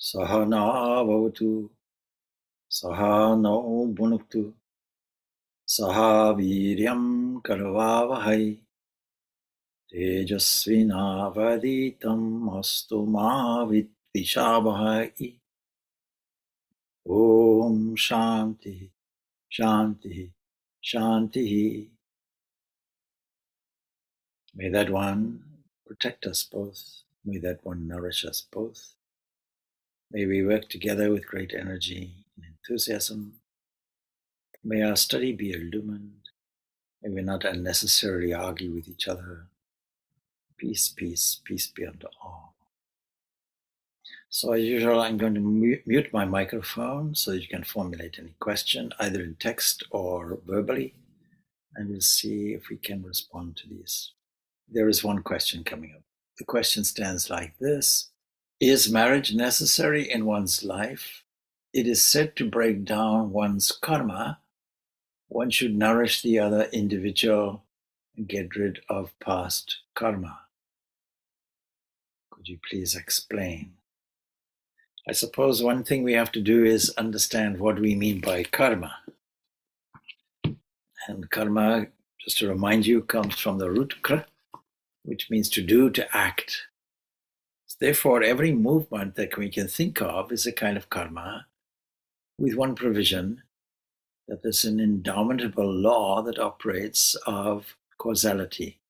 Sahana bhavatu, saha no bhunaktu, saha viryam karvavahai, tejasvinavaditam astu ma vidvishabhai. Om Shanti, Shanti, Shanti. May that one protect us both. May that one nourish us both. May we work together with great energy and enthusiasm. May our study be illumined. May we not unnecessarily argue with each other. Peace, peace, peace be unto all. So as usual, I'm going to mute my microphone so that you can formulate any question, either in text or verbally, and we'll see if we can respond to these. There is one question coming up. The question stands like this: is marriage necessary in one's life? It is said to break down one's karma. One should nourish the other individual and get rid of past karma. Could you please explain? I suppose one thing we have to do is understand what we mean by karma. And karma, just to remind you, comes from the root kra, which means to do, to act. Therefore, every movement that we can think of is a kind of karma, with one provision, that there's an indomitable law that operates of causality.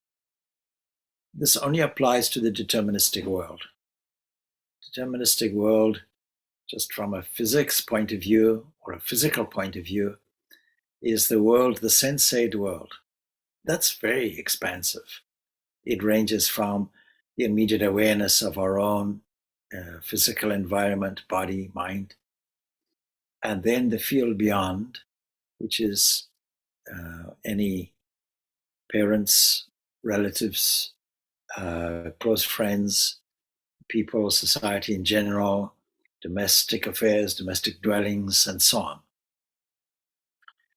This only applies to the deterministic world. Deterministic world, just from a physics point of view or a physical point of view, is the world, the sensate world. That's very expansive. It ranges from the immediate awareness of our own physical environment, body, mind, and then the field beyond, which is any parents, relatives, close friends, people, society in general, domestic affairs, domestic dwellings, and so on.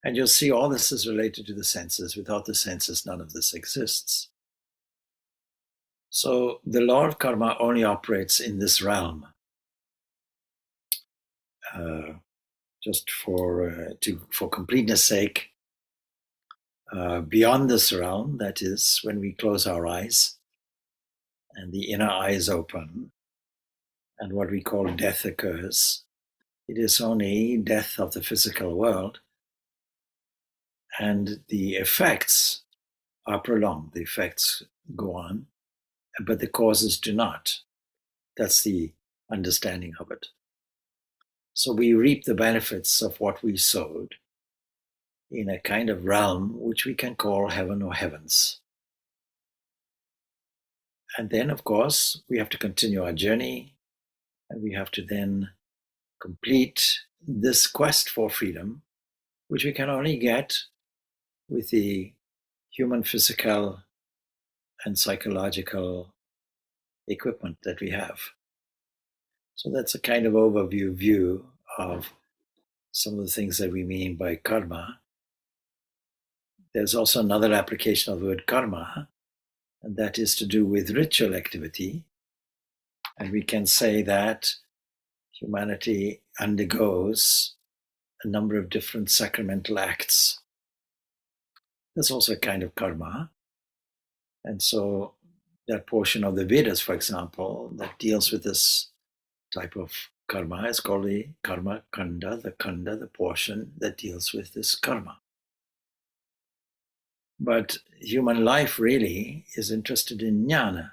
And you'll see all this is related to the senses. Without the senses, none of this exists. So the law of karma only operates in this realm. Just for completeness sake, beyond this realm, that is, when we close our eyes and the inner eye is open, and what we call death occurs, it is only death of the physical world, and the effects are prolonged. The effects go on, but the causes do not. That's the understanding of it. So we reap the benefits of what we sowed in a kind of realm which we can call heaven or heavens. And then, of course, we have to continue our journey, and we have to then complete this quest for freedom, which we can only get with the human physical and psychological equipment that we have. So that's a kind of overview view of some of the things that we mean by karma. There's also another application of the word karma, and that is to do with ritual activity. And we can say that humanity undergoes a number of different sacramental acts. That's also a kind of karma. And so that portion of the Vedas, for example, that deals with this type of karma is called the karma kanda, the portion that deals with this karma. But human life really is interested in jnana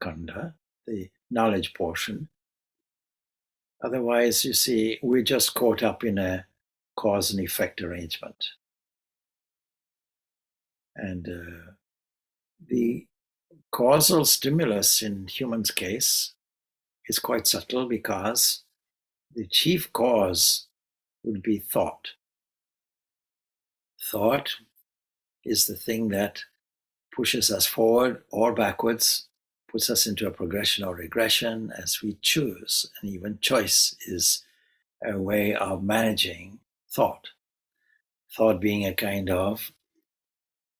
kanda, the knowledge portion. Otherwise, you see, we're just caught up in a cause and effect arrangement. And the causal stimulus in humans' case is quite subtle, because the chief cause would be thought. Thought is the thing that pushes us forward or backwards, puts us into a progression or regression as we choose. And even choice is a way of managing thought. Thought being a kind of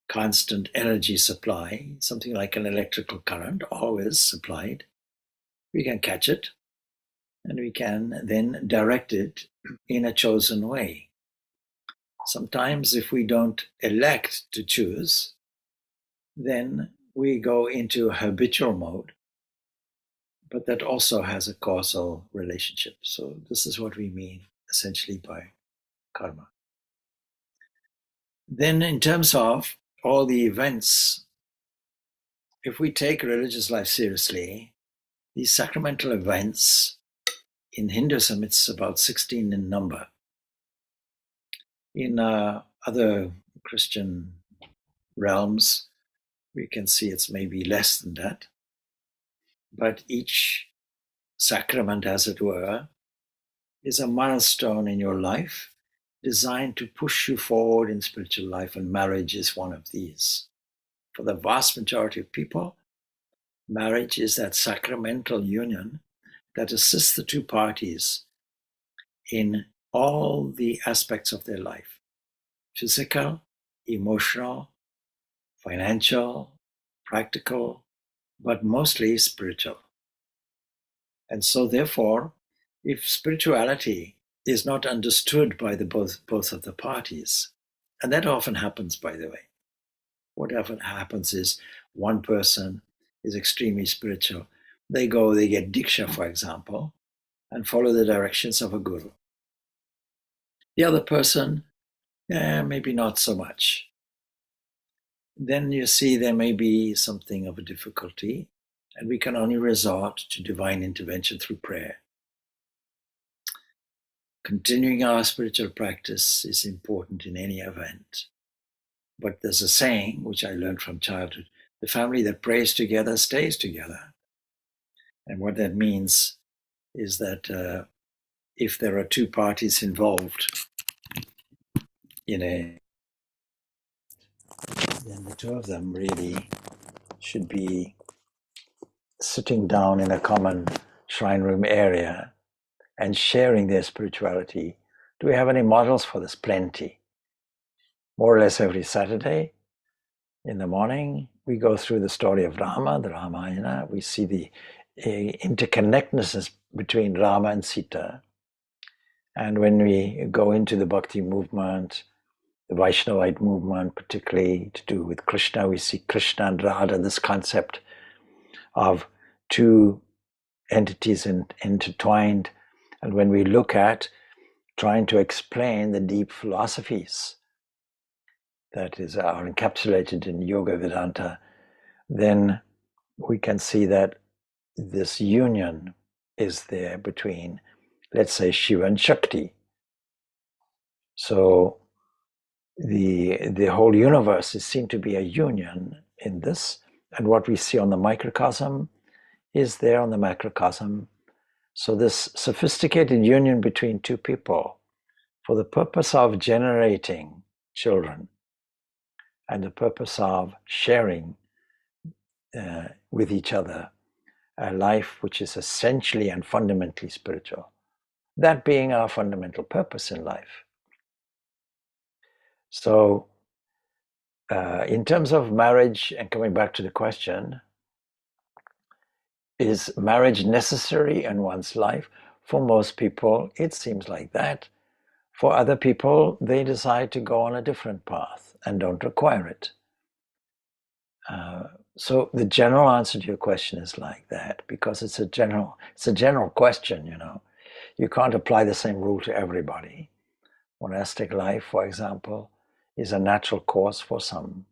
constant energy supply, something like an electrical current, always supplied. We can catch it, and we can then direct it in a chosen way. Sometimes if we don't elect to choose, then we go into habitual mode, but that also has a causal relationship. So this is what we mean essentially by karma. Then in terms of all the events, if we take religious life seriously, these sacramental events, in Hinduism it's about 16 in number. In other Christian realms, we can see it's maybe less than that. But each sacrament, as it were, is a milestone in your life designed to push you forward in spiritual life, and marriage is one of these. For the vast majority of people, marriage is that sacramental union that assists the two parties in all the aspects of their life: physical, emotional, financial, practical, but mostly spiritual. And so therefore, if spirituality is not understood by the both of the parties, and that often happens, by the way, what often happens is one person is extremely spiritual. They get Diksha, for example, and follow the directions of a guru. The other person, maybe not so much. Then you see there may be something of a difficulty, and we can only resort to divine intervention through prayer. Continuing our spiritual practice is important in any event. But there's a saying, which I learned from childhood: the family that prays together stays together. And what that means is that if there are two parties involved then the two of them really should be sitting down in a common shrine room area and sharing their spirituality. Do we have any models for this? Plenty. More or less every Saturday in the morning, we go through the story of Rama, the Ramayana. We see the interconnectedness between Rama and Sita. And when we go into the Bhakti movement, the Vaishnavite movement, particularly to do with Krishna, we see Krishna and Radha, this concept of two entities intertwined. And when we look at trying to explain the deep philosophies that are encapsulated in Yoga Vedanta, then we can see that this union is there between, let's say, Shiva and Shakti. So the whole universe is seen to be a union in this, and what we see on the microcosm is there on the macrocosm. So this sophisticated union between two people for the purpose of generating children and the purpose of sharing with each other a life which is essentially and fundamentally spiritual, that being our fundamental purpose in life. So in terms of marriage, and coming back to the question, is marriage necessary in one's life? For most people, it seems like that. For other people, they decide to go on a different path and don't require it. So the general answer to your question is like that, because it's a general question. You can't apply the same rule to everybody. Monastic life, for example, is a natural course for some.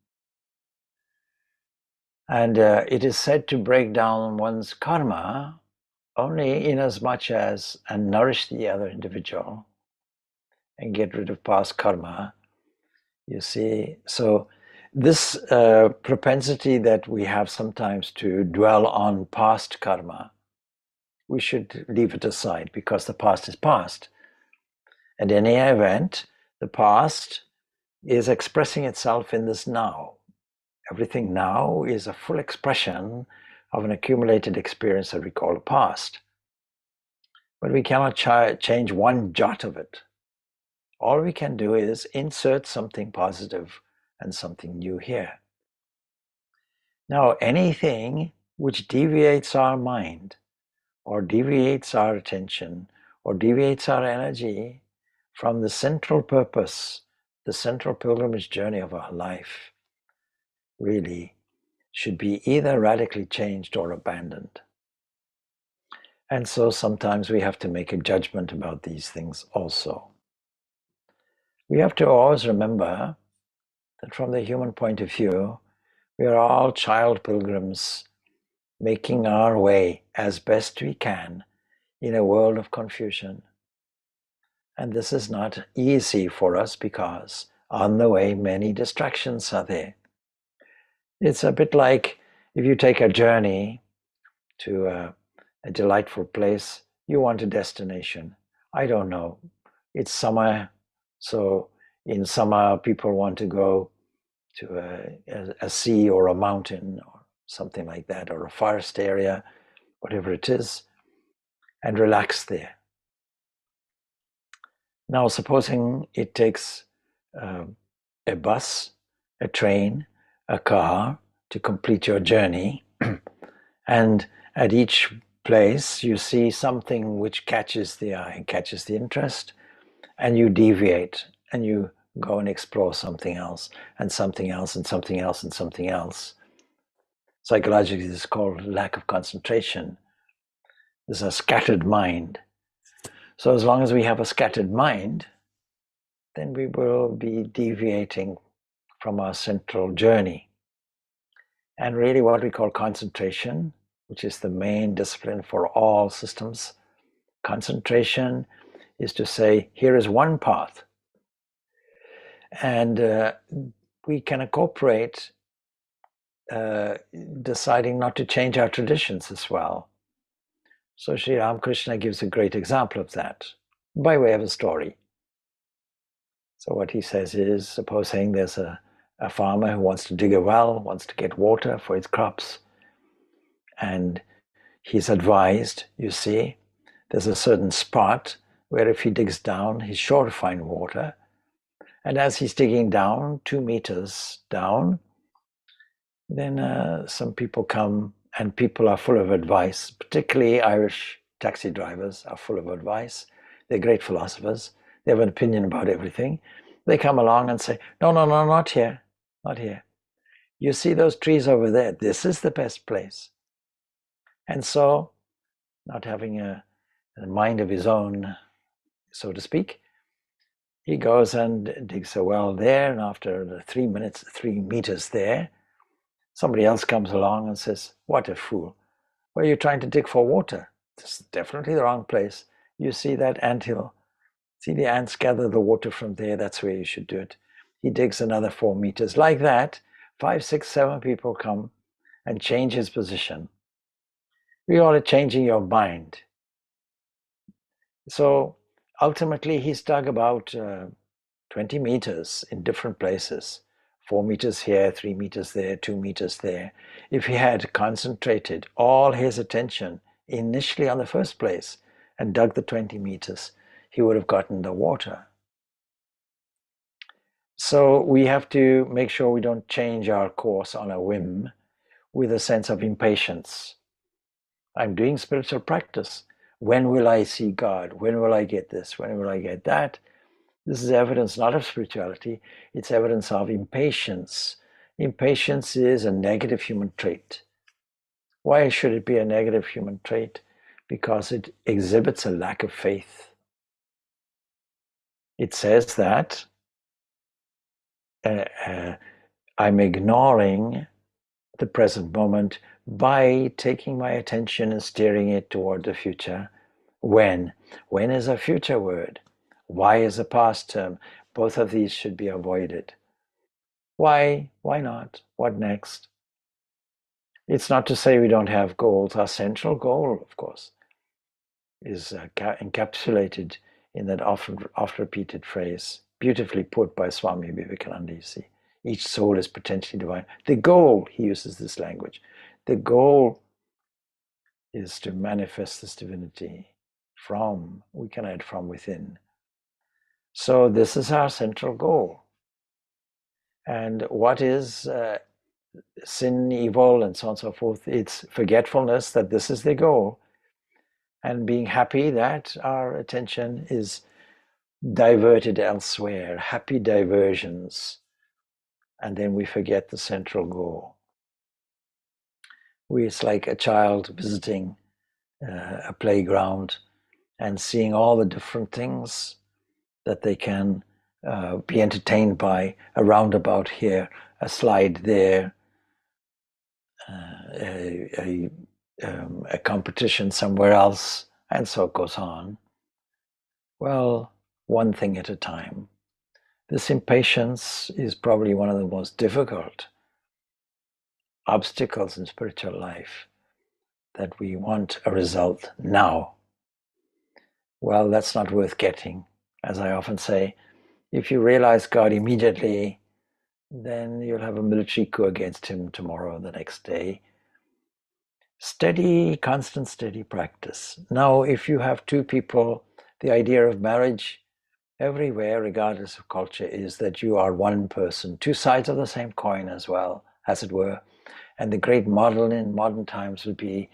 And it is said to break down one's karma only in as much as and nourish the other individual and get rid of past karma. You see, so this propensity that we have sometimes to dwell on past karma, we should leave it aside, because the past is past. And in any event, the past is expressing itself in this now. Everything now is a full expression of an accumulated experience that we call a past. But we cannot change one jot of it. All we can do is insert something positive and something new here. Now, anything which deviates our mind or deviates our attention or deviates our energy from the central purpose, the central pilgrimage journey of our life, really should be either radically changed or abandoned. And so sometimes we have to make a judgment about these things also. We have to always remember that from the human point of view, we are all child pilgrims making our way as best we can in a world of confusion. And this is not easy for us because on the way many distractions are there. It's a bit like if you take a journey to a delightful place, you want a destination. I don't know, it's summer, so in summer people want to go to a sea or a mountain or something like that, or a forest area, whatever it is, and relax there. Now, supposing it takes a bus, a train, a car to complete your journey, and at each place you see something which catches the eye, catches the interest, and you deviate and you go and explore something else and something else and something else and something else. Psychologically, this is called lack of concentration. This is a scattered mind. So as long as we have a scattered mind, then we will be deviating from our central journey. And really what we call concentration, which is the main discipline for all systems, concentration is to say, here is one path. And we can incorporate deciding not to change our traditions as well. So Sri Ramakrishna gives a great example of that by way of a story. So what he says is, supposing there's a farmer who wants to dig a well, wants to get water for his crops, and he's advised, you see, there's a certain spot where if he digs down, he's sure to find water. And as he's digging down, 2 meters down, then some people come, and people are full of advice, particularly Irish taxi drivers are full of advice. They're great philosophers. They have an opinion about everything. They come along and say, no, no, no, not here, not here. You see those trees over there? This is the best place. And so, not having a mind of his own, so to speak, he goes and digs a well there, and after the 3 meters there, somebody else comes along and says, what a fool. Where are you trying to dig for water? This is definitely the wrong place. You see that anthill? See the ants gather the water from there? That's where you should do it. He digs another 4 meters. Like that, 5, 6, 7 people come and change his position. We all are changing your mind. So ultimately, he's dug about 20 meters in different places. 4 meters here, 3 meters there, 2 meters there. If he had concentrated all his attention initially on the first place and dug the 20 meters, he would have gotten the water. So we have to make sure we don't change our course on a whim with a sense of impatience. I'm doing spiritual practice. When will I see God? When will I get this? When will I get that? This is evidence not of spirituality, it's evidence of impatience. Impatience is a negative human trait. Why should it be a negative human trait? Because it exhibits a lack of faith. It says that I'm ignoring the present moment by taking my attention and steering it toward the future. When? When is a future word? Why is a past term? Both of these should be avoided. Why? Why not? What next? It's not to say we don't have goals. Our central goal, of course, is encapsulated in that oft repeated phrase, beautifully put by Swami Vivekananda, you see. Each soul is potentially divine. The goal, he uses this language, the goal is to manifest this divinity we can add from within. So this is our central goal. And what is sin, evil, and so on and so forth? It's forgetfulness that this is the goal. and being happy that our attention is diverted elsewhere, happy diversions, and then we forget the central goal. It's like a child visiting a playground and seeing all the different things that they can be entertained by, a roundabout here, a slide there, a competition somewhere else, and so it goes on. Well, one thing at a time. This impatience is probably one of the most difficult obstacles in spiritual life, that we want a result now. Well, that's not worth getting. As I often say, if you realize God immediately, then you'll have a military coup against him tomorrow, the next day. Steady, constant, steady practice. Now, if you have two people, the idea of marriage everywhere, regardless of culture, is that you are one person, two sides of the same coin as well, as it were. And the great model in modern times would be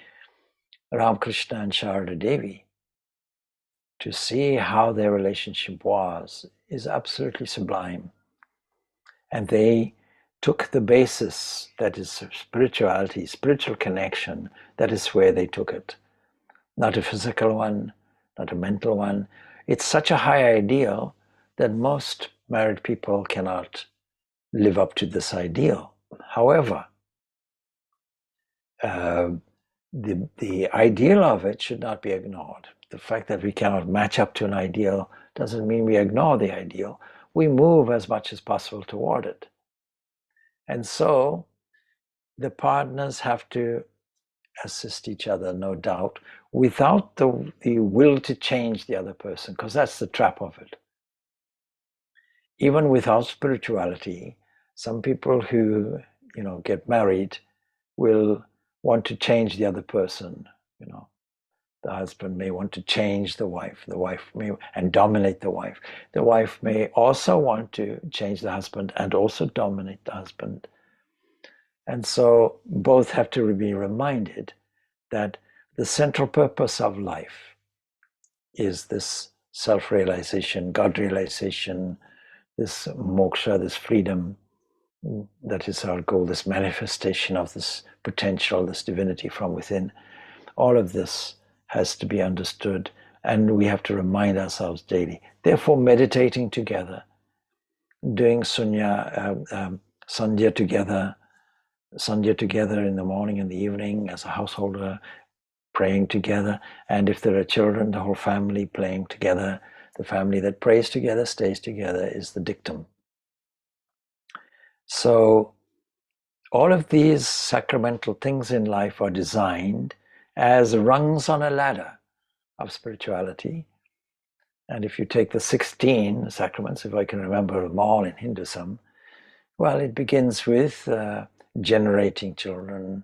Ramakrishna and Sharada Devi. To see how their relationship was is absolutely sublime. And they took the basis, that is spirituality, spiritual connection, that is where they took it. Not a physical one, not a mental one. It's such a high ideal that most married people cannot live up to this ideal. However, the ideal of it should not be ignored. The fact that we cannot match up to an ideal doesn't mean we ignore the ideal. We move as much as possible toward it. And so the partners have to assist each other, no doubt, without the will to change the other person, because that's the trap of it. Even without spirituality, some people who get married will want to change the other person. The husband may want to change the wife may and dominate the wife. The wife may also want to change the husband and also dominate the husband. And so both have to be reminded that the central purpose of life is this self-realization, God-realization, this moksha, this freedom. That is our goal, this manifestation of this potential, this divinity from within. All of this has to be understood, and we have to remind ourselves daily. Therefore, meditating together, doing sandhya together in the morning and the evening as a householder, praying together, and if there are children, the whole family playing together. The family that prays together stays together is the dictum. So all of these sacramental things in life are designed as rungs on a ladder of spirituality. And if you take the 16 sacraments, if I can remember them all in Hinduism, well, it begins with generating children.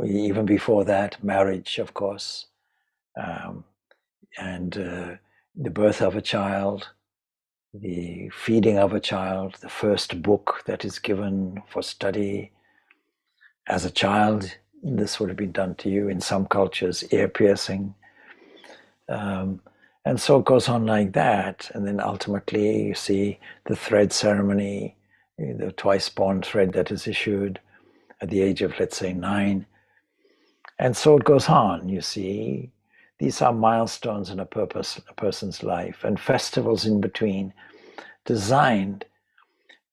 Even before that, marriage, of course, and the birth of a child, the feeding of a child, the first book that is given for study. As a child, this would have been done to you. In some cultures, ear piercing. And so it goes on like that. And then ultimately you see the thread ceremony, the twice born thread that is issued at the age of, let's say, 9. And so it goes on, you see. These are milestones in a person's life, and festivals in between, designed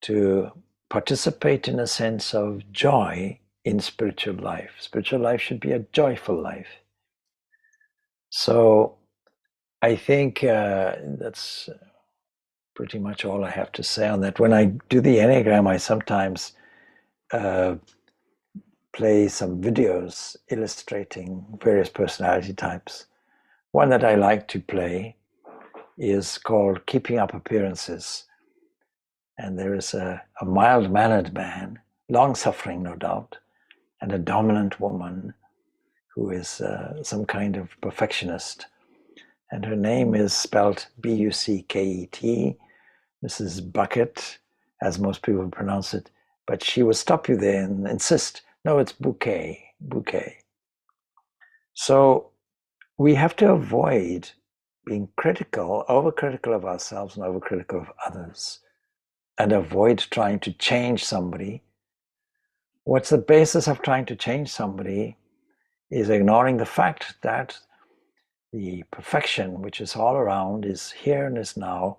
to participate in a sense of joy in spiritual life. Spiritual life should be a joyful life. So I think that's pretty much all I have to say on that. When I do the Enneagram, I sometimes play some videos illustrating various personality types. One that I like to play is called Keeping Up Appearances. And there is a mild-mannered man, long-suffering, no doubt, and a dominant woman who is some kind of perfectionist. And her name is spelled Bucket, Mrs. Bucket, as most people pronounce it. But she will stop you there and insist, no, it's bouquet. So we have to avoid being critical, overcritical of ourselves and overcritical of others, and avoid trying to change somebody. What's the basis of trying to change somebody is ignoring the fact that the perfection which is all around, is here and is now,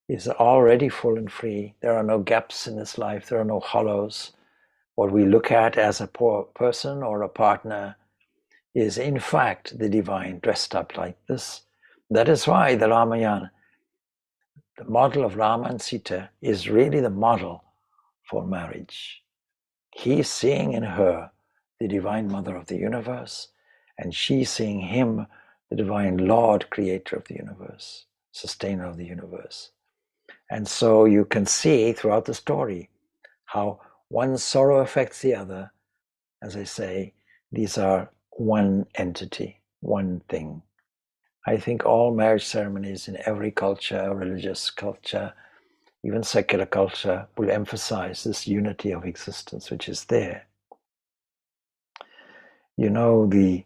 is already full and free. There are no gaps in this life, there are no hollows. What we look at as a poor person or a partner is in fact the divine dressed up like this. That is why the Ramayana, the model of Rama and Sita, is really the model for marriage. He is seeing in her the divine mother of the universe, and she seeing him, the divine Lord, creator of the universe, sustainer of the universe. And so you can see throughout the story how one sorrow affects the other. As I say, these are one entity, one thing. I think all marriage ceremonies in every culture, religious culture, even secular culture, will emphasize this unity of existence which is there. You know, the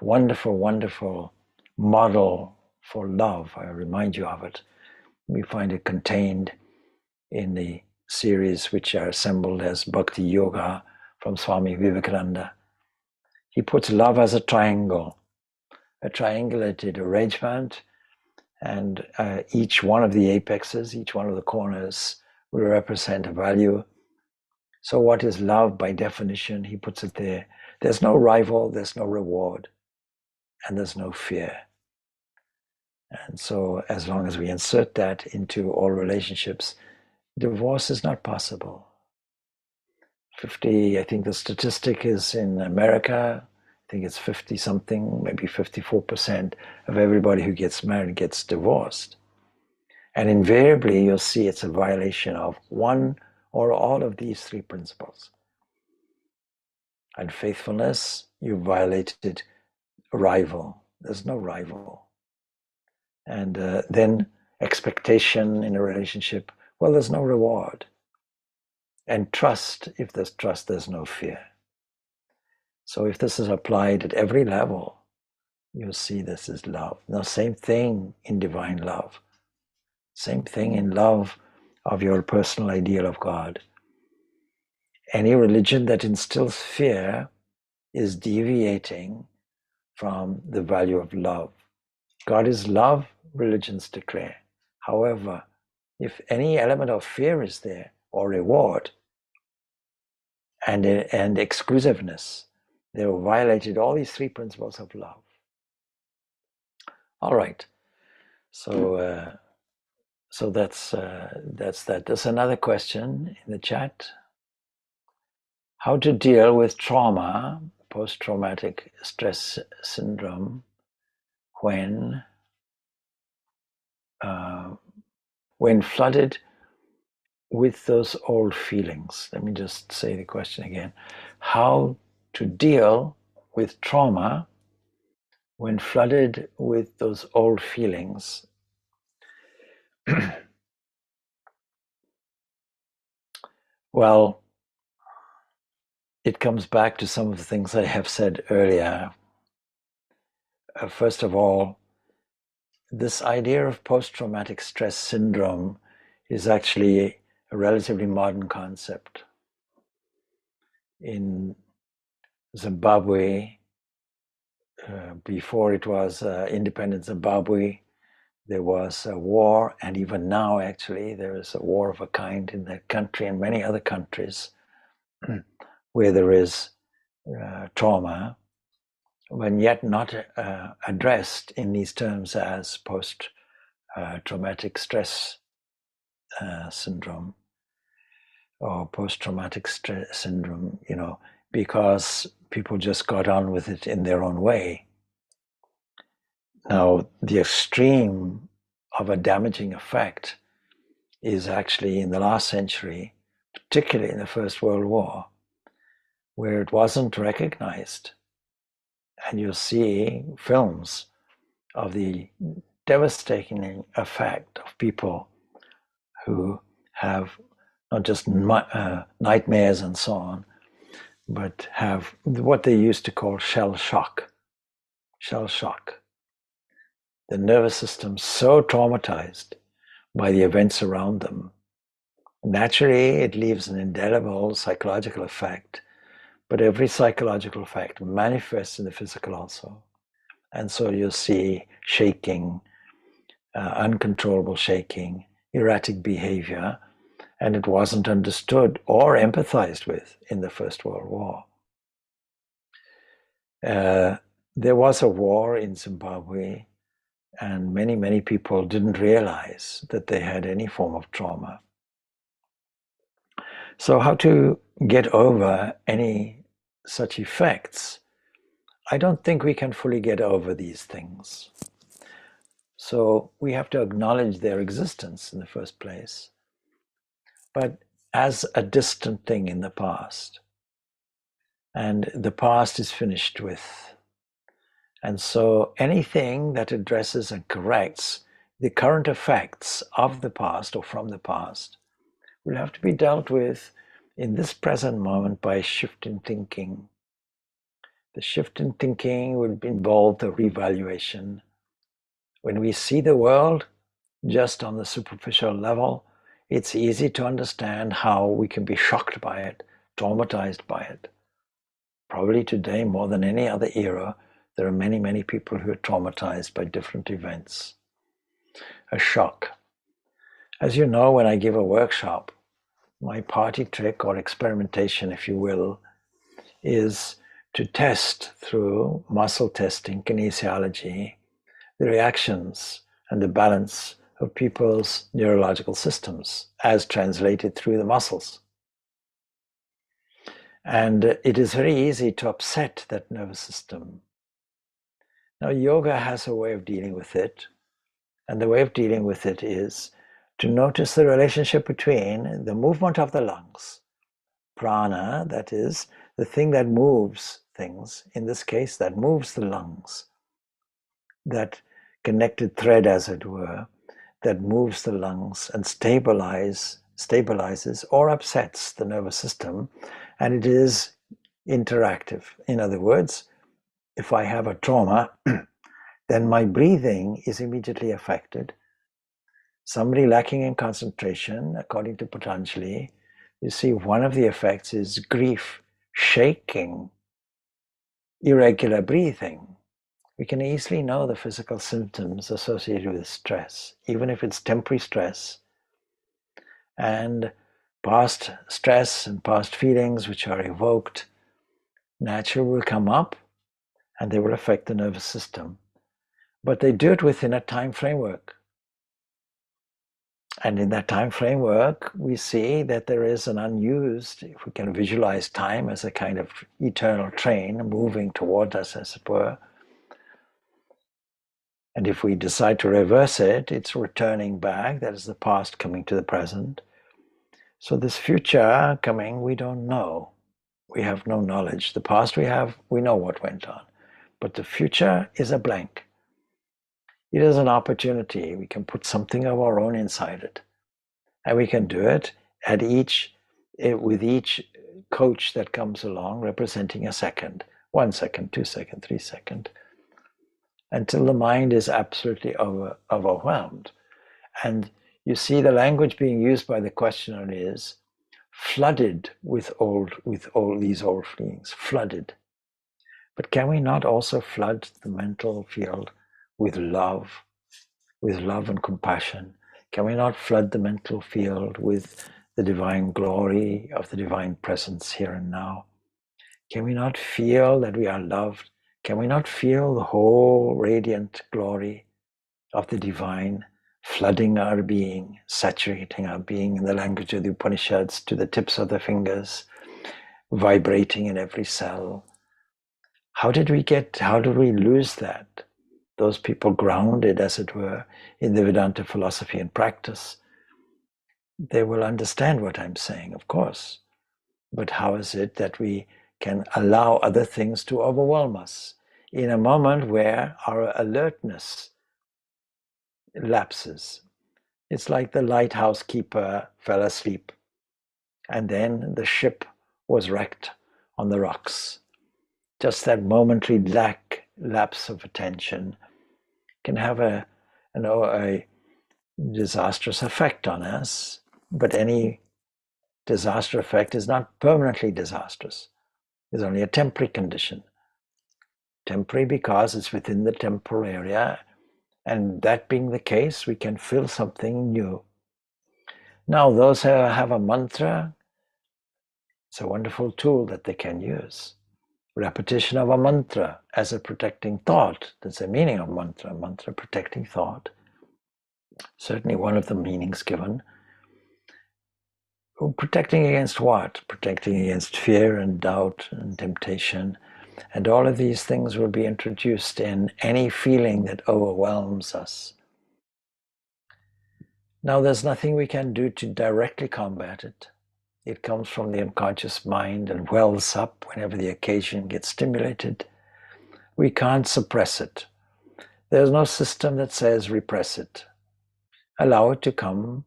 wonderful, wonderful model for love, I remind you of it. We find it contained in the series which are assembled as Bhakti Yoga from Swami Vivekananda. He puts love as a triangle, a triangulated arrangement, and each one of the apexes, each one of the corners will represent a value. So what is love by definition? He puts it there. There's no rival, there's no reward, and there's no fear. And so as long as we insert that into all relationships, divorce is not possible. 50, I think the statistic is in America, I think it's 50 something, maybe 54% of everybody who gets married gets divorced. And invariably you'll see it's a violation of one or all of these three principles. Unfaithfulness, you violated rival. There's no rival. And then expectation in a relationship, well, there's no reward. And trust, if there's trust, there's no fear. So if this is applied at every level, you'll see this is love. Now, same thing in divine love. Same thing in love of your personal ideal of God. Any religion that instills fear is deviating from the value of love. God is love, religions declare. However, if any element of fear is there, or reward, and exclusiveness, they have violated all these three principles of love. All right, so that's that. There's another question in the chat. How to deal with trauma, post-traumatic stress syndrome, when flooded with those old feelings. Let me just say the question again. How to deal with trauma when flooded with those old feelings. Well, it comes back to some of the things I have said earlier. First of all, this idea of post-traumatic stress syndrome is actually a relatively modern concept. In Zimbabwe, before it was independent Zimbabwe, there was a war, and even now actually there is a war of a kind in that country and many other countries where there is trauma, when yet not addressed in these terms as post-traumatic stress syndrome or post-traumatic stress syndrome, because people just got on with it in their own way. Now, the extreme of a damaging effect is actually in the last century, particularly in the First World War, where it wasn't recognized. And you'll see films of the devastating effect of people who have not just nightmares and so on, but have what they used to call shell shock. shell shock. The nervous system so traumatized by the events around them. Naturally, it leaves an indelible psychological effect, but every psychological effect manifests in the physical also. And so you'll see shaking, uncontrollable shaking, erratic behavior, and it wasn't understood or empathized with in the First World War. There was a war in Zimbabwe, and many people didn't realize that they had any form of trauma. So how to get over any such effects? I don't think we can fully get over these things. So we have to acknowledge their existence in the first place, but as a distant thing in the past. And the past is finished with. And so anything that addresses and corrects the current effects of the past or from the past will have to be dealt with in this present moment by a shift in thinking. The shift in thinking will involve the revaluation. When we see the world just on the superficial level, it's easy to understand how we can be shocked by it, traumatized by it. Probably today, more than any other era, there are many people who are traumatized by different events. A shock. As you know, when I give a workshop, my party trick or experimentation, if you will, is to test through muscle testing, kinesiology, the reactions and the balance of people's neurological systems as translated through the muscles. And it is very easy to upset that nervous system. Now, yoga has a way of dealing with it, and the way of dealing with it is to notice the relationship between the movement of the lungs, prana, that is, the thing that moves things, in this case, that moves the lungs, that connected thread, as it were, that moves the lungs and stabilizes or upsets the nervous system, and it is interactive. In other words, if I have a trauma, then my breathing is immediately affected. Somebody lacking in concentration, according to Patanjali, you see one of the effects is grief, shaking, irregular breathing. We can easily know the physical symptoms associated with stress, even if it's temporary stress. And past stress and past feelings which are evoked naturally will come up and they will affect the nervous system. But they do it within a time framework. And in that time framework, we see that there is an unused, if we can visualize time as a kind of eternal train moving toward us, as it were. And if we decide to reverse it, it's returning back. That is the past coming to the present. So this future coming, we don't know. We have no knowledge. The past we know what went on. But the future is a blank. It is an opportunity. We can put something of our own inside it. And we can do it with each coach that comes along representing a second, 1 second, 2 seconds, 3 seconds, until the mind is absolutely overwhelmed. And you see the language being used by the questioner is flooded with all these old feelings, flooded. But can we not also flood the mental field with love and compassion? Can we not flood the mental field with the divine glory of the divine presence here and now? Can we not feel that we are loved? Can we not feel the whole radiant glory of the divine flooding our being, saturating our being in the language of the Upanishads to the tips of the fingers, vibrating in every cell? How did we lose that? Those people grounded, as it were, in the Vedanta philosophy and practice, they will understand what I'm saying, of course. But how is it that we can allow other things to overwhelm us in a moment where our alertness lapses? It's like the lighthouse keeper fell asleep, and then the ship was wrecked on the rocks. Just that momentary lack lapse of attention can have a disastrous effect on us, but any disaster effect is not permanently disastrous. It's only a temporary condition. Temporary because it's within the temporal area, and that being the case, we can feel something new. Now, those who have a mantra, it's a wonderful tool that they can use. Repetition of a mantra as a protecting thought. That's the meaning of mantra. Mantra, protecting thought. Certainly one of the meanings given. Protecting against what? Protecting against fear and doubt and temptation. And all of these things will be introduced in any feeling that overwhelms us. Now, there's nothing we can do to directly combat it. It comes from the unconscious mind and wells up whenever the occasion gets stimulated. We can't suppress it. There's no system that says repress it. Allow it to come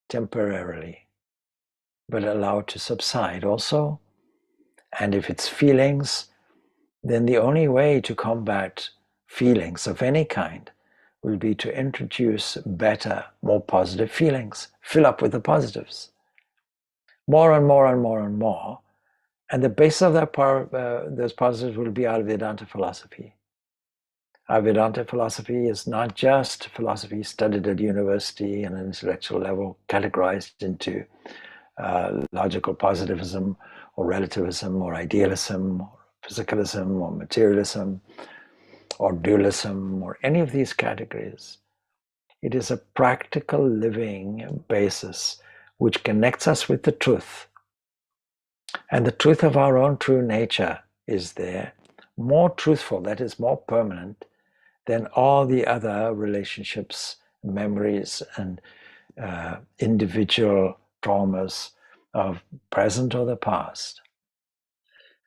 temporarily, but allow it to subside also. And if it's feelings, then the only way to combat feelings of any kind will be to introduce better, more positive feelings. Fill up with the positives. More and more and more and more. And the base of that those positives will be our Vedanta philosophy. Our Vedanta philosophy is not just philosophy studied at university and an intellectual level, categorized into logical positivism or relativism or idealism or physicalism or materialism or dualism or any of these categories. It is a practical living basis which connects us with the truth. And the truth of our own true nature is there, more truthful, that is more permanent than all the other relationships, memories, and individual traumas of present or the past.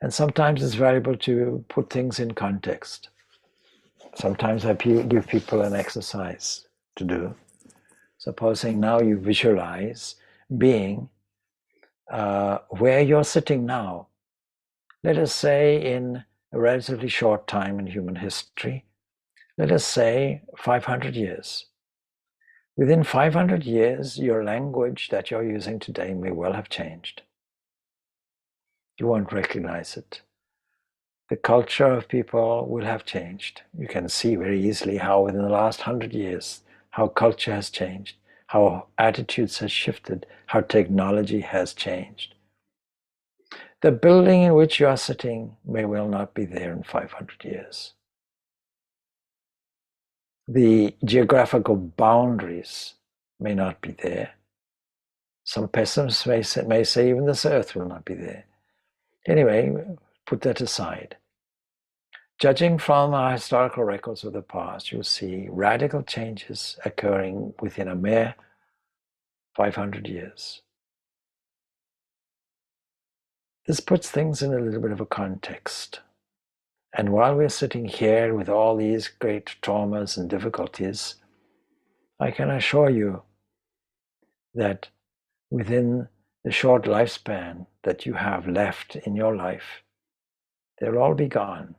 And sometimes it's valuable to put things in context. Sometimes I give people an exercise to do. Supposing now you visualize being where you're sitting now. Let us say in a relatively short time in human history, let us say 500 years. Within 500 years, your language that you're using today may well have changed. You won't recognize it. The culture of people will have changed. You can see very easily how within the last 100 years, how culture has changed, how attitudes have shifted, how technology has changed. The building in which you are sitting may well not be there in 500 years. The geographical boundaries may not be there. Some pessimists may say even this earth will not be there. Anyway, put that aside. Judging from our historical records of the past, you'll see radical changes occurring within a mere 500 years. This puts things in a little bit of a context. And while we're sitting here with all these great traumas and difficulties, I can assure you that within the short lifespan that you have left in your life, they'll all be gone.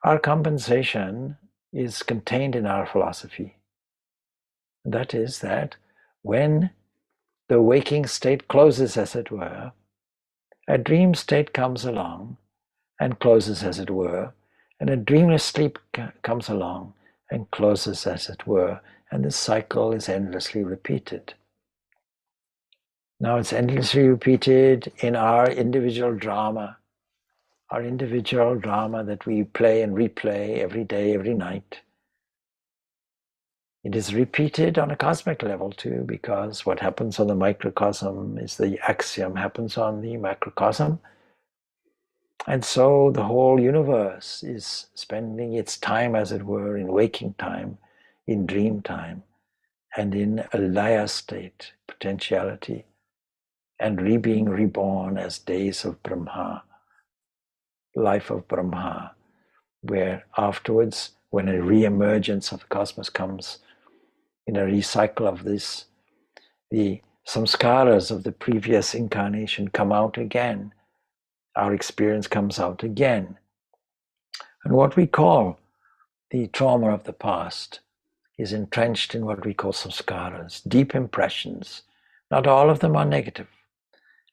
Our compensation is contained in our philosophy. That is that when the waking state closes, as it were, a dream state comes along and closes, as it were, and a dreamless sleep comes along and closes, as it were, and this cycle is endlessly repeated. Now it's endlessly repeated in our individual drama that we play and replay every day, every night. It is repeated on a cosmic level too, because what happens on the microcosm is the axiom happens on the macrocosm. And so the whole universe is spending its time, as it were, in waking time, in dream time, and in a laya state, potentiality, and being reborn as days of Brahma, life of Brahma, where afterwards, when a re-emergence of the cosmos comes, in a recycle of this, the samskaras of the previous incarnation come out again. Our experience comes out again. And what we call the trauma of the past is entrenched in what we call samskaras, deep impressions. Not all of them are negative.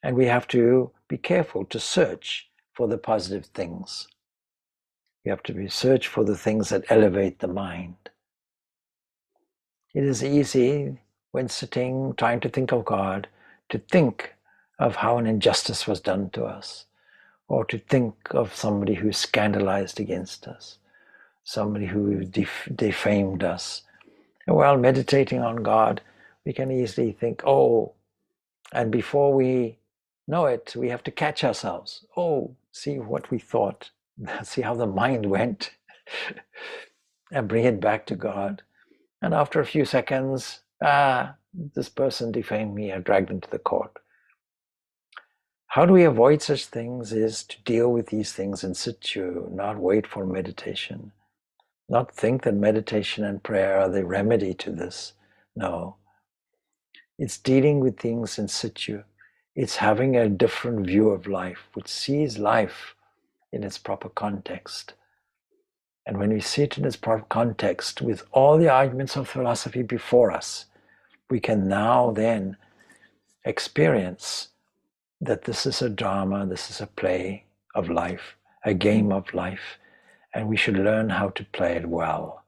And we have to be careful to search for the positive things. We have to search for the things that elevate the mind. It is easy when sitting, trying to think of God, to think of how an injustice was done to us, or to think of somebody who scandalized against us, somebody who defamed us. And while meditating on God, we can easily think, oh, and before we know it, we have to catch ourselves. Oh, see what we thought, see how the mind went, and bring it back to God. And after a few seconds, this person defamed me, I dragged them to the court. How do we avoid such things is to deal with these things in situ, not wait for meditation, not think that meditation and prayer are the remedy to this. No, it's dealing with things in situ. It's having a different view of life, which sees life in its proper context. And when we see it in its proper context, with all the arguments of philosophy before us, we can now then experience that this is a drama, this is a play of life, a game of life, and we should learn how to play it well.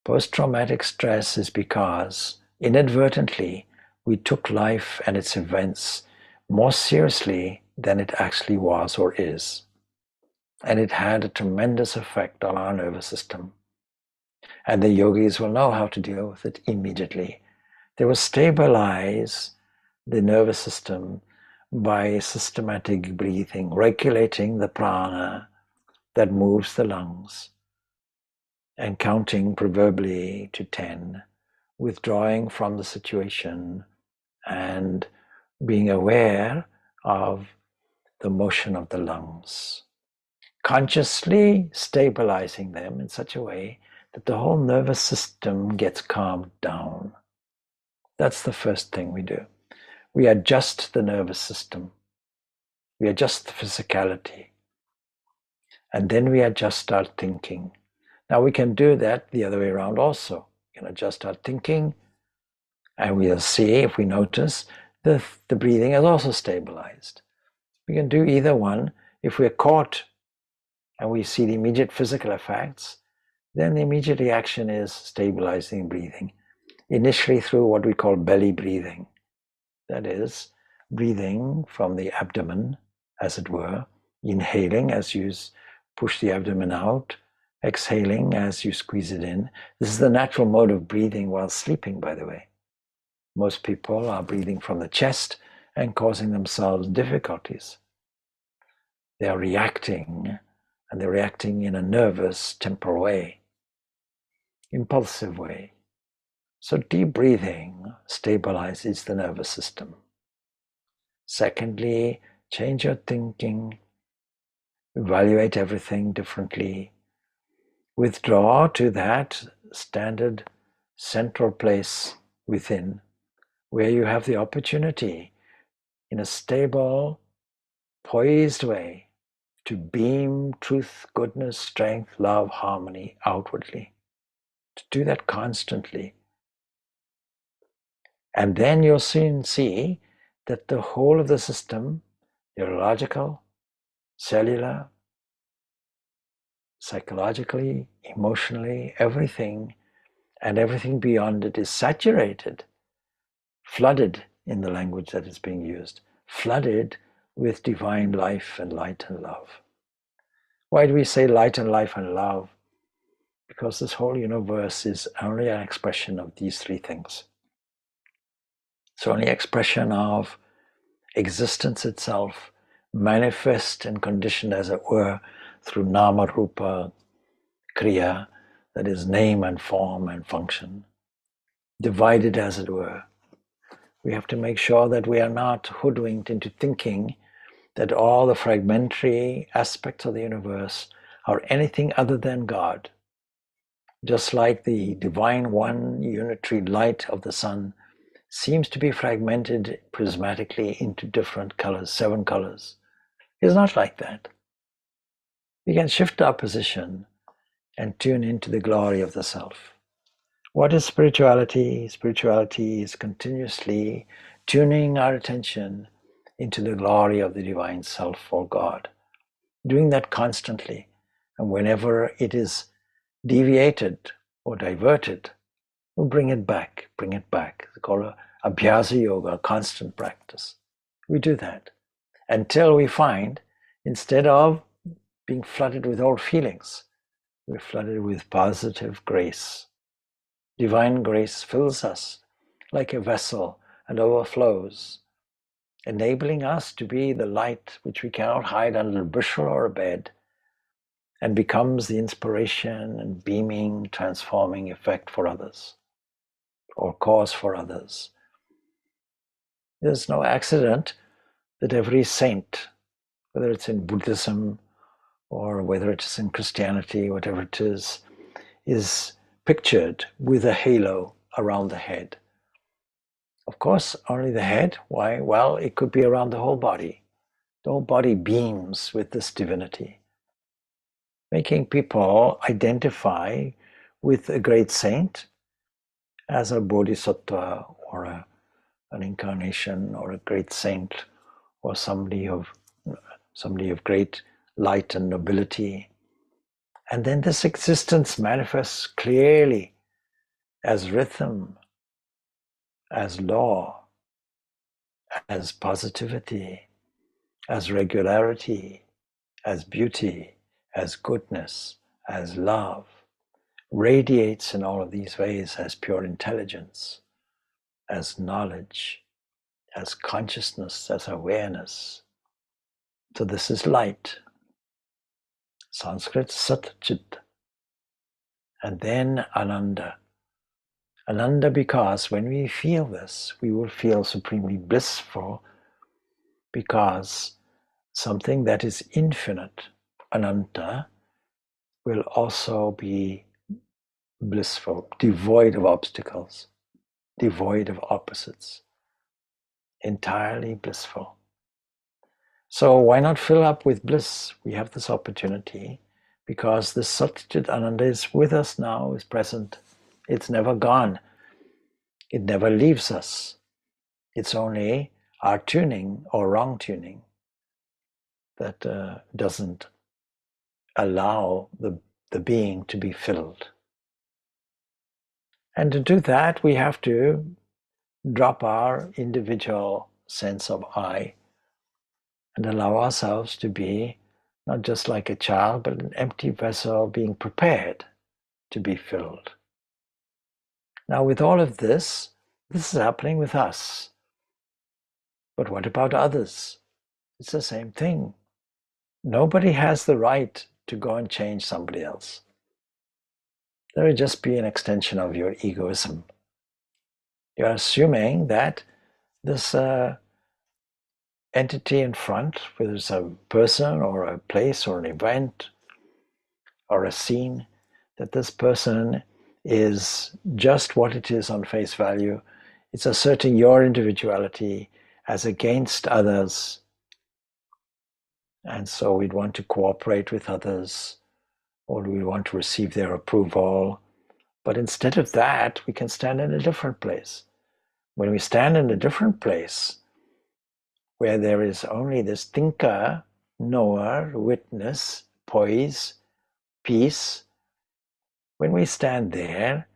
Post-traumatic stress is because inadvertently we took life and its events more seriously than it actually was or is. And it had a tremendous effect on our nervous system. And the yogis will know how to deal with it immediately. They will stabilize the nervous system by systematic breathing, regulating the prana that moves the lungs, and counting proverbially to 10, withdrawing from the situation and being aware of the motion of the lungs. Consciously stabilizing them in such a way that the whole nervous system gets calmed down. That's the first thing we do. We adjust the nervous system. We adjust the physicality. And then we adjust our thinking. Now we can do that the other way around also. We can adjust our thinking, and we'll see, if we notice, the breathing is also stabilized. We can do either one. If we're caught and we see the immediate physical effects, then the immediate reaction is stabilizing breathing, initially through what we call belly breathing. That is, breathing from the abdomen, as it were, inhaling as you push the abdomen out, exhaling as you squeeze it in. This is the natural mode of breathing while sleeping, by the way. Most people are breathing from the chest and causing themselves difficulties. They are reacting, and they're reacting in a nervous, temporal way, impulsive way. So deep breathing stabilizes the nervous system. Secondly, change your thinking, evaluate everything differently, withdraw to that standard central place within where you have the opportunity in a stable, poised way to beam truth, goodness, strength, love, harmony outwardly. To do that constantly. And then you'll soon see that the whole of the system, neurological, cellular, psychologically, emotionally, everything, and everything beyond it is saturated, flooded in the language that is being used, flooded with divine life and light and love. Why do we say light and life and love? Because this whole universe is only an expression of these three things. It's only an expression of existence itself, manifest and conditioned, as it were, through nama rupa kriya, that is name and form and function, divided, as it were. We have to make sure that we are not hoodwinked into thinking that all the fragmentary aspects of the universe are anything other than God. Just like the divine one unitary light of the sun seems to be fragmented prismatically into different colors, 7 colors. It's not like that. we can shift our position and tune into the glory of the self. What is spirituality? Spirituality is continuously tuning our attention into the glory of the divine self or God. Doing that constantly. And whenever it is deviated or diverted, we'll bring it back. It's called abhyasa yoga, constant practice. We do that until we find, instead of being flooded with old feelings, we're flooded with positive grace. Divine grace fills us like a vessel and overflows, enabling us to be the light which we cannot hide under a bushel or a bed, and becomes the inspiration and beaming, transforming effect for others, or cause for others. There's no accident that every saint, whether it's in Buddhism or whether it's in Christianity, whatever it is pictured with a halo around the head. Of course, only the head. Why? Well, it could be around the whole body. The whole body beams with this divinity, making people identify with a great saint as a bodhisattva or an incarnation or a great saint or somebody of great light and nobility. And then this existence manifests clearly as rhythm, as law, as positivity, as regularity, as beauty, as goodness, as love, radiates in all of these ways as pure intelligence, as knowledge, as consciousness, as awareness. So this is light. Sanskrit Sat Chit. And then Ananda. Ananda, because when we feel this, we will feel supremely blissful, because something that is infinite, Ananta, will also be blissful, devoid of obstacles, devoid of opposites, entirely blissful. So why not fill up with bliss? We have this opportunity because the Satchit Ananda is with us now, is present. It's never gone. It never leaves us. It's only our tuning or wrong tuning that doesn't allow the being to be filled. And to do that, we have to drop our individual sense of I and allow ourselves to be not just like a child, but an empty vessel being prepared to be filled. Now, with all of this is happening with us. But what about others? It's the same thing. Nobody has the right to go and change somebody else. That would just be an extension of your egoism. You're assuming that this entity in front, whether it's a person or a place or an event or a scene, that this person is just what it is on face value. It's asserting your individuality as against others. And so we'd want to cooperate with others, or we want to receive their approval. But instead of that, we can stand in a different place. When we stand in a different place, where there is only this thinker, knower, witness, poise, peace, when we stand there,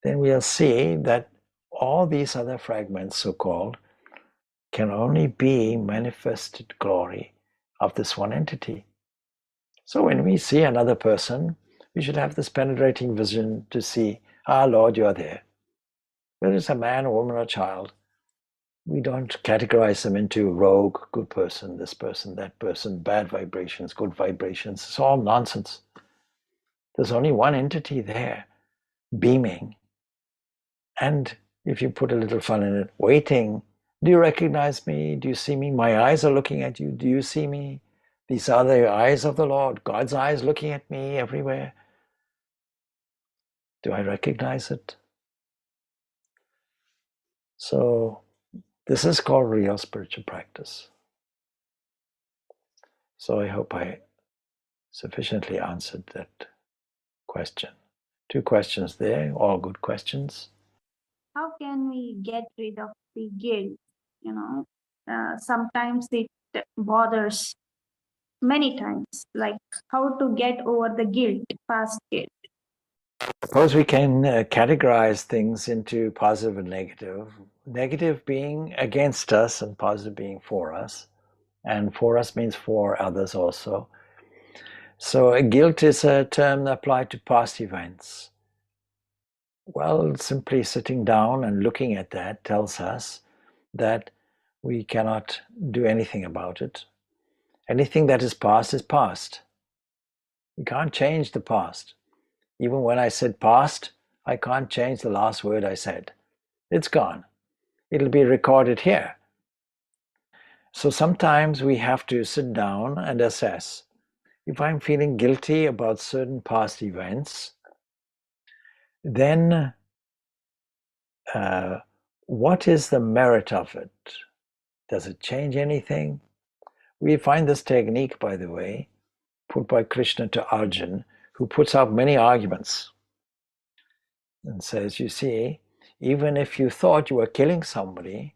then we'll see that all these other fragments, so-called, can only be manifested glory of this one entity. So when we see another person, we should have this penetrating vision to see, Lord, you are there. Whether it's a man, a woman, or a child, we don't categorize them into rogue, good person, this person, that person, bad vibrations, good vibrations. It's all nonsense. There's only one entity there, beaming. And if you put a little fun in it, waiting. Do you recognize me? Do you see me? My eyes are looking at you. Do you see me? These are the eyes of the Lord. God's eyes looking at me everywhere. Do I recognize it? So this is called real spiritual practice. So I hope I sufficiently answered that question. 2 questions there, all good questions. How can we get rid of the guilt? Sometimes it bothers many times, like how to get over the guilt, past guilt. Suppose we can categorize things into positive and negative. Negative being against us and positive being for us. And for us means for others also. So guilt is a term applied to past events. Well, simply sitting down and looking at that tells us that we cannot do anything about it. Anything that is past is past. You can't change the past. Even when I said past, I can't change the last word I said. It's gone. It'll be recorded here. So sometimes we have to sit down and assess. If I'm feeling guilty about certain past events, then what is the merit of it? Does it change anything? We find this technique, by the way, put by Krishna to Arjun, who puts out many arguments and says, you see, even if you thought you were killing somebody,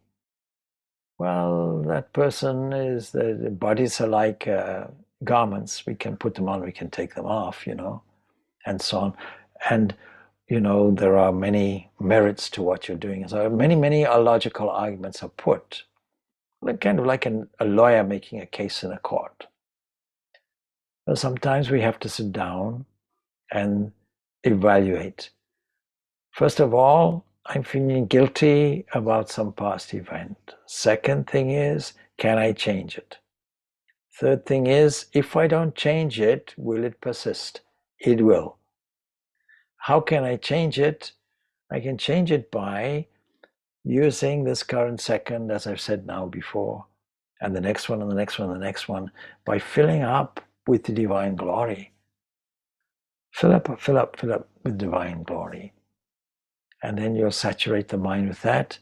well, that person is, the bodies are like garments. We can put them on, we can take them off, and so on. And, there are many merits to what you're doing. So many logical arguments are put, kind of like a lawyer making a case in a court. But sometimes we have to sit down and evaluate. First of all, I'm feeling guilty about some past event. Second thing is, can I change it? Third thing is, if I don't change it, will it persist? It will. How can I change it? I can change it by using this current second, as I've said now before, and the next one, and the next one, and the next one, by filling up with the divine glory. Fill up with divine glory. And then you'll saturate the mind with that,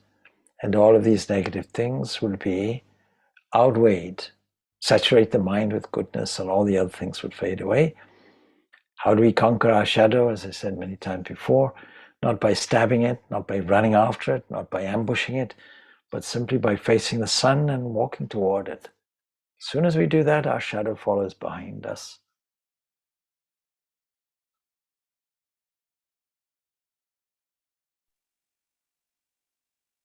and all of these negative things will be outweighed. Saturate the mind with goodness, and all the other things would fade away. How do we conquer our shadow? As I said many times before, not by stabbing it, not by running after it, not by ambushing it, but simply by facing the sun and walking toward it. As soon as we do that, our shadow follows behind us.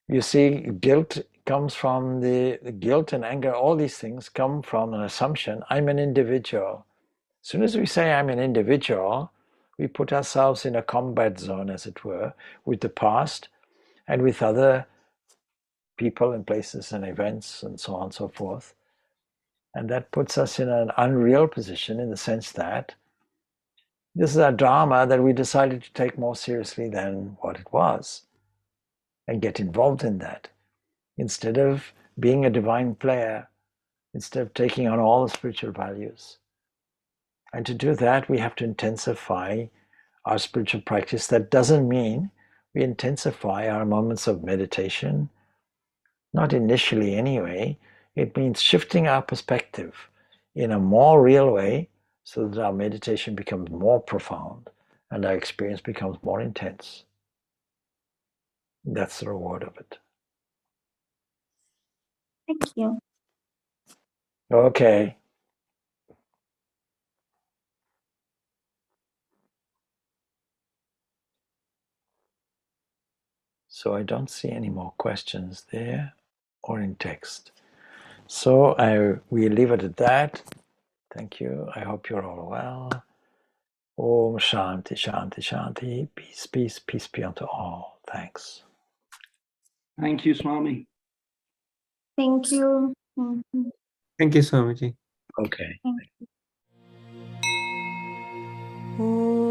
You see, guilt comes from the guilt and anger, all these things come from an assumption, I'm an individual. As soon as we say I'm an individual, we put ourselves in a combat zone, as it were, with the past and with other people and places and events and so on and so forth. And that puts us in an unreal position in the sense that this is a drama that we decided to take more seriously than what it was and get involved in that. Instead of being a divine player, instead of taking on all the spiritual values. And to do that, we have to intensify our spiritual practice. That doesn't mean we intensify our moments of meditation, not initially anyway. It means shifting our perspective in a more real way so that our meditation becomes more profound and our experience becomes more intense. That's the reward of it. Thank you. Okay. So I don't see any more questions there or in text. So we leave it at that. Thank you. I hope you're all well. Om Shanti, Shanti, Shanti. Peace, peace, peace be unto all. Thanks. Thank you, Swami. Thank you. Thank you, Swamiji. Okay. Thank you.